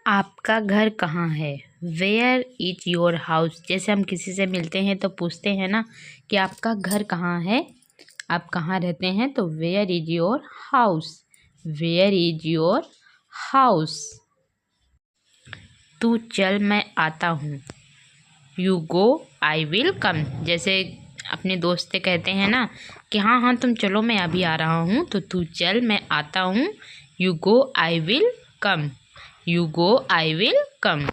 आपका घर कहाँ है? Where is your house? जैसे हम किसी से मिलते हैं तो पूछते हैं ना कि आपका घर कहाँ है, आप कहाँ रहते हैं, तो where is your house, where is your house. तू चल मैं आता हूँ, you go I will come. जैसे अपने दोस्त से कहते हैं ना कि हाँ हाँ तुम चलो मैं अभी आ रहा हूँ, तो तू चल मैं आता हूँ, you go I will come, you go I will come.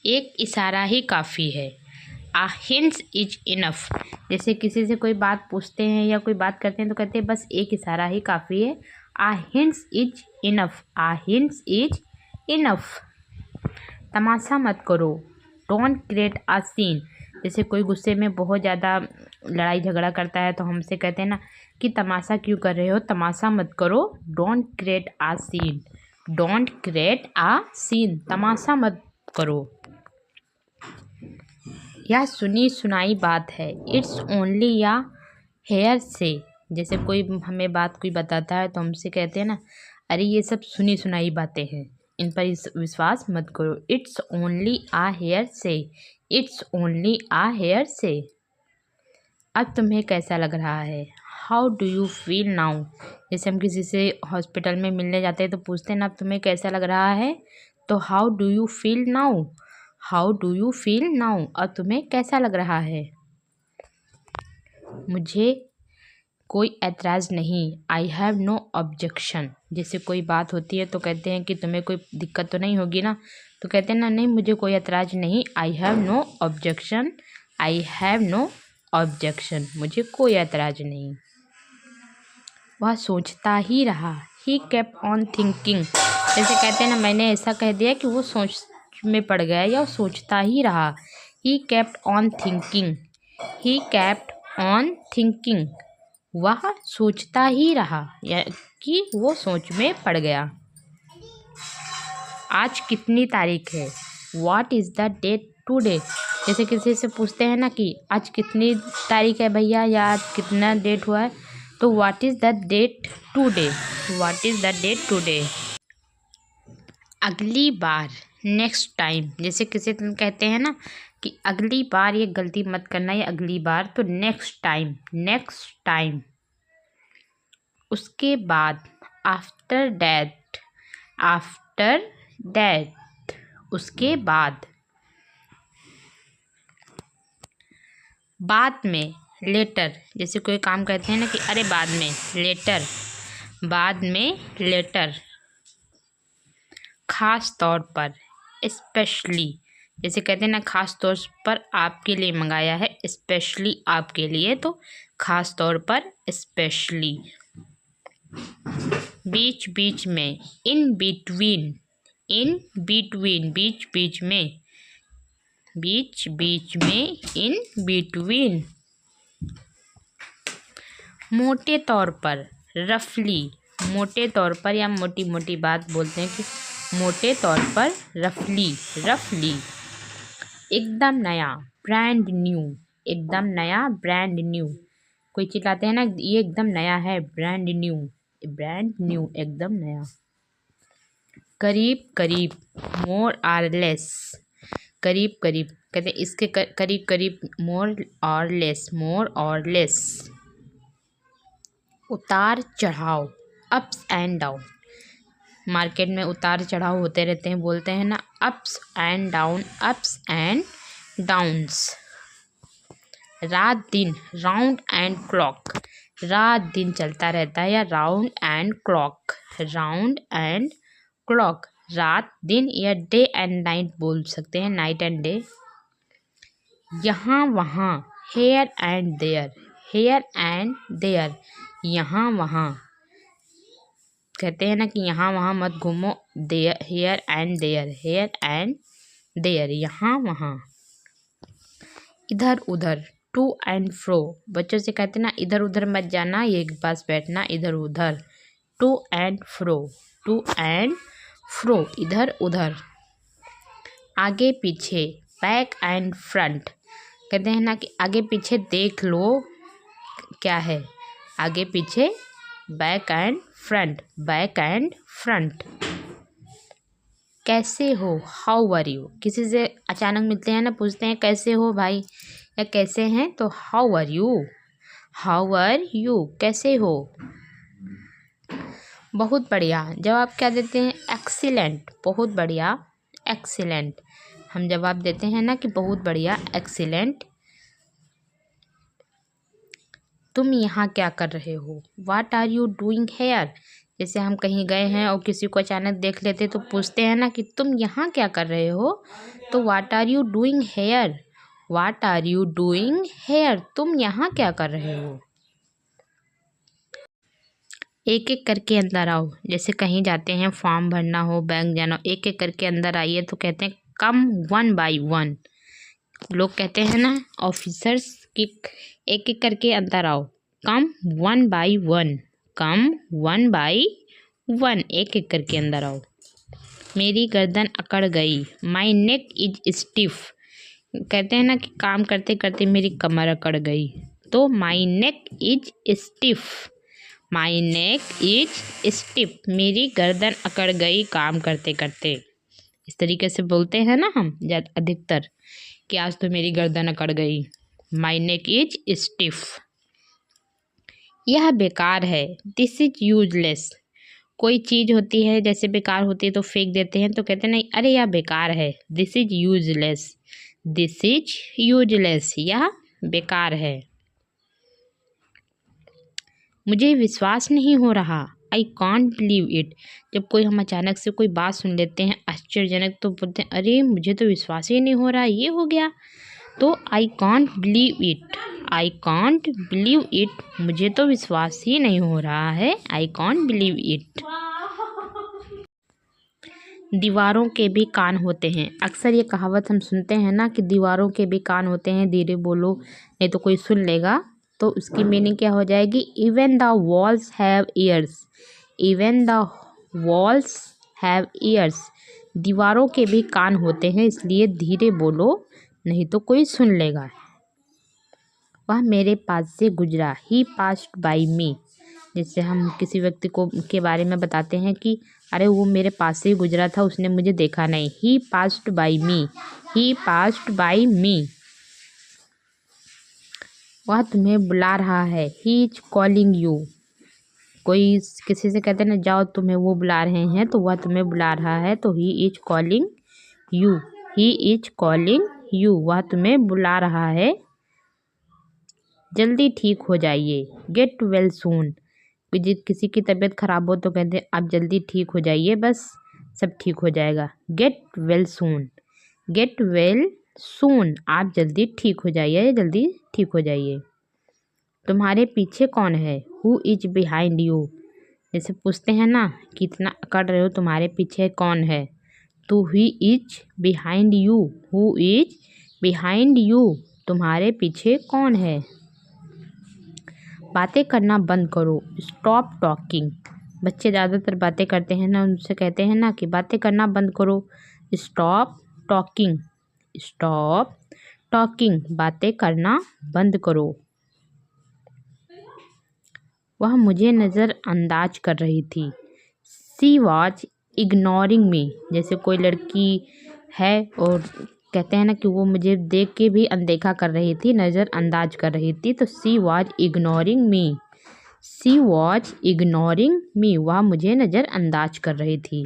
एक इशारा ही काफ़ी है, आ हिंट्स इज इनफ। जैसे किसी से कोई बात पूछते हैं या कोई बात करते हैं तो कहते हैं बस एक इशारा ही काफ़ी है, a hints is enough, a hints is enough. तमाशा मत करो, डोंट क्रिएट अ सीन। जैसे कोई गुस्से में बहुत ज़्यादा लड़ाई झगड़ा करता है तो हमसे कहते हैं ना कि तमाशा क्यों कर रहे हो, तमाशा मत करो, don't create a scene, don't create a scene, तमाशा मत करो। यह सुनी सुनाई बात है, इट्स ओनली या हेयर से। जैसे कोई हमें बात कोई बताता है तो हमसे कहते हैं ना अरे ये सब सुनी सुनाई बातें हैं, इन पर विश्वास मत करो। इट्स ओनली आ हेयर से, इट्स ओनली आ हेयर से। अब तुम्हें कैसा लग रहा है, how do you feel now. जैसे हम किसी से हॉस्पिटल में मिलने जाते हैं तो पूछते हैं ना अब तुम्हें कैसा लग रहा है, तो how do you feel now, how do you feel now. अब तुम्हें कैसा लग रहा है। मुझे कोई ऐतराज़ नहीं, आई हैव नो ऑब्जेक्शन। जैसे कोई बात होती है तो कहते हैं कि तुम्हें कोई दिक्कत तो नहीं होगी ना, तो कहते हैं ना नहीं मुझे कोई ऐतराज़ नहीं, I have no objection, I have no objection, मुझे कोई ऐतराज़ नहीं। वह सोचता ही रहा, ही केप्ट ऑन थिंकिंग। जैसे कहते हैं ना मैंने ऐसा कह दिया कि वो सोच में पड़ गया या वो सोचता ही रहा, he kept on thinking, he kept on thinking. वह सोचता ही रहा या कि वो सोच में पड़ गया। आज कितनी तारीख है, what is the date today. जैसे किसी से पूछते हैं ना कि आज कितनी तारीख है भैया या आज कितना डेट हुआ है, तो what is the date today, what is the date today. अगली बार, नेक्स्ट टाइम। जैसे किसी दिन कहते हैं ना कि अगली बार ये गलती मत करना या अगली बार, तो नेक्स्ट टाइम, नेक्स्ट टाइम। उसके बाद, आफ्टर डैट, आफ्टर डैट, उसके बाद। बाद में, लेटर। जैसे कोई काम करते हैं ना कि अरे बाद में, लेटर, बाद में, लेटर। खास तौर पर, स्पेशली। जैसे कहते हैं ना खास तौर पर आपके लिए मंगाया है, स्पेशली आपके लिए, तो खास तौर पर, स्पेशली। बीच बीच में, इन बिटवीन, इन बिटवीन, बीच बीच में, बीच बीच में, इन बिटवीन। मोटे तौर पर, रफली। मोटे तौर पर या मोटी मोटी बात बोलते हैं कि मोटे तौर पर, रफली, रफली। एकदम नया, ब्रांड न्यू, एकदम नया, ब्रांड न्यू। कोई चिल्लाते हैं ना ये एकदम नया है, ब्रांड न्यू, ब्रांड न्यू, एकदम नया। करीब करीब, मोर और लेस, करीब करीब। कहते हैं इसके करीब करीब, मोर और लेस, मोर और लेस। उतार चढ़ाव, अप्स एंड डाउन। मार्केट में उतार चढ़ाव होते रहते हैं, बोलते हैं ना ups and down, ups and downs. रात दिन, राउंड एंड क्लॉक। रात दिन चलता रहता है या round and clock, round and clock. रात दिन या डे एंड नाइट बोल सकते हैं, नाइट एंड डे। यहाँ वहाँ, here and there, here and there, यहाँ वहाँ। कहते हैं ना कि यहाँ वहाँ मत घूमो, there, here and there, here and there, यहाँ वहाँ। इधर उधर, टू एंड फ्रो। बच्चों से कहते हैं ना इधर उधर मत जाना, एक पास बैठना, इधर उधर। To and fro, to and fro, इधर उधर। आगे पीछे, बैक एंड फ्रंट। कहते हैं ना कि आगे पीछे देख लो क्या है, आगे पीछे, back and front, back and front. कैसे हो, हाउ आर यू। किसी से अचानक मिलते हैं ना, पूछते हैं कैसे हो भाई या कैसे हैं, तो how are you, how are you, कैसे हो। बहुत बढ़िया जवाब क्या देते हैं, एक्सीलेंट, बहुत बढ़िया, एक्सीलेंट। हम जवाब देते हैं ना कि बहुत बढ़िया, एक्सीलेंट। तुम यहाँ क्या कर रहे हो, what are you doing here. जैसे हम कहीं गए हैं और किसी को अचानक देख लेते तो पूछते हैं ना कि तुम यहाँ क्या कर रहे हो, तो what are you doing here, what are you doing here, तुम यहाँ क्या कर रहे हो। एक एक करके अंदर आओ, जैसे कहीं जाते हैं, फॉर्म भरना हो, बैंक जाना हो, एक एक करके अंदर आइए तो कहते हैं कम वन बाय वन। लोग कहते हैं ना ऑफिसर्स की, एक एक करके अंदर आओ, come one by one, come one by one, एक एक करके अंदर आओ। मेरी गर्दन अकड़ गई, माई नेक इज स्टिफ। कहते हैं ना कि काम करते करते मेरी कमर अकड़ गई, तो my neck is stiff, my neck is stiff, मेरी गर्दन अकड़ गई काम करते करते। इस तरीके से बोलते हैं ना हम अधिकतर कि आज तो मेरी गर्दन अकड़ गई, माई नेक इज स्टिफ। यह बेकार है, दिस इज यूजलेस। कोई चीज़ होती है जैसे बेकार होती है तो फेंक देते हैं, तो कहते हैं नहीं अरे यह बेकार है, this is useless, this is useless, यह बेकार है। मुझे विश्वास नहीं हो रहा, आई कॉन्ट बिलीव इट। जब कोई हम अचानक से कोई बात सुन लेते हैं आश्चर्यजनक, तो बोलते हैं अरे मुझे तो विश्वास ही नहीं हो रहा, ये हो गया, तो I can't believe it, I can't believe it, मुझे तो विश्वास ही नहीं हो रहा है, आई कॉन्ट बिलीव इट। दीवारों के भी कान होते हैं। अक्सर ये कहावत हम सुनते हैं ना कि दीवारों के भी कान होते हैं, धीरे बोलो नहीं तो कोई सुन लेगा। तो उसकी मीनिंग क्या हो जाएगी, even the walls have years, even the walls have years, दीवारों के भी कान होते हैं इसलिए धीरे बोलो नहीं तो कोई सुन लेगा। वह मेरे पास से गुजरा, ही पास्ड बाय मी। जैसे हम किसी व्यक्ति को के बारे में बताते हैं कि अरे वो मेरे पास से ही गुजरा था, उसने मुझे देखा नहीं, he passed by me, he passed by me. वह तुम्हें बुला रहा है, ही इज कॉलिंग यू। कोई किसी से कहते हैं ना जाओ तुम्हें वो बुला रहे हैं, तो वह तुम्हें बुला रहा है, तो he is calling you, he is calling you, वह तुम्हें बुला रहा है। जल्दी ठीक हो जाइए, गेट वेल सून। किसी की तबीयत खराब हो तो कहते हैं आप जल्दी ठीक हो जाइए, बस सब ठीक हो जाएगा, get well soon, get well soon, आप जल्दी ठीक हो जाइए, जल्दी ठीक हो जाइए। तुम्हारे पीछे कौन है, हु इज बिहाइंड यू। जैसे पूछते हैं ना कि इतना अकड़ रहे हो, तुम्हारे पीछे कौन है, तो he is behind you, who is behind you, तुम्हारे पीछे कौन है। बातें करना बंद करो, स्टॉप टॉकिंग। बच्चे ज़्यादातर बातें करते हैं ना, उनसे कहते हैं ना कि बातें करना बंद करो, स्टॉप टॉकिंग, स्टॉप टॉकिंग, बातें करना बंद करो। वह मुझे नज़रअंदाज कर रही थी, सी वॉज इग्नोरिंग मी। जैसे कोई लड़की है और कहते हैं ना कि वो मुझे देख के भी अनदेखा कर रही थी, नज़रअंदाज कर रही थी, तो she was ignoring me, she was ignoring me, वह मुझे नज़रअंदाज कर रही थी।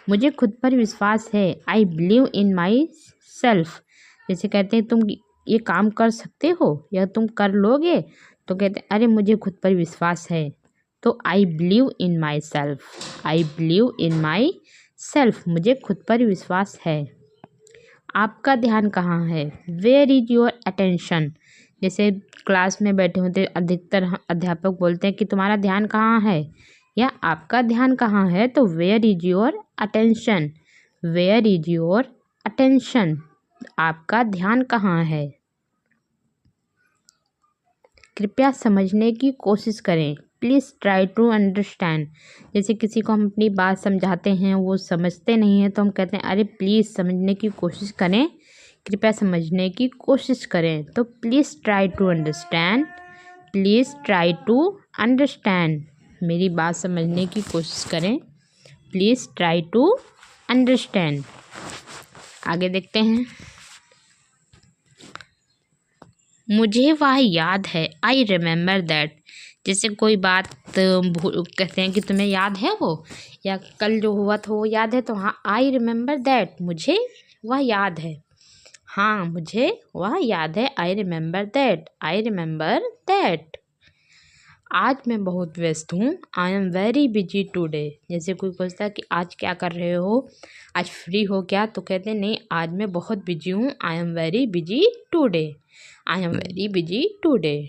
मुझे खुद पर विश्वास है, I believe in my self. जैसे कहते हैं तुम ये काम कर सकते हो या तुम कर लोगे, तो कहते हैं अरे मुझे खुद पर विश्वास है, तो I believe in my self, I believe in my self, मुझे खुद पर विश्वास है। आपका ध्यान कहाँ है, वेयर इज योर अटेंशन। जैसे क्लास में बैठे होते अधिकतर अध्यापक बोलते हैं कि तुम्हारा ध्यान कहाँ है या आपका ध्यान कहाँ है, तो where is your attention, where is your attention, आपका ध्यान कहाँ है। कृपया समझने की कोशिश करें, प्लीज़ ट्राई टू अंडरस्टैंड। जैसे किसी को हम अपनी बात समझाते हैं, वो समझते नहीं हैं, तो हम कहते हैं अरे प्लीज़ समझने की कोशिश करें, कृपया समझने की कोशिश करें, तो please try to understand, please try to understand, मेरी बात समझने की कोशिश करें, प्लीज़ ट्राई टू अंडरस्टैंड। आगे देखते हैं। मुझे वह याद है, आई रिमेंबर दैट। जैसे कोई बात कहते हैं कि तुम्हें याद है वो, या कल जो हुआ था वो याद है, तो हाँ आई रिमेंबर दैट, मुझे वह याद है। हाँ मुझे वह याद है, I remember that, I remember that. आज मैं बहुत व्यस्त हूँ, I am very busy today. जैसे कोई पूछता है कि आज क्या कर रहे हो, आज फ्री हो क्या, तो कहते हैं नहीं आज मैं बहुत बिजी हूँ, I am very busy today, I am very busy today.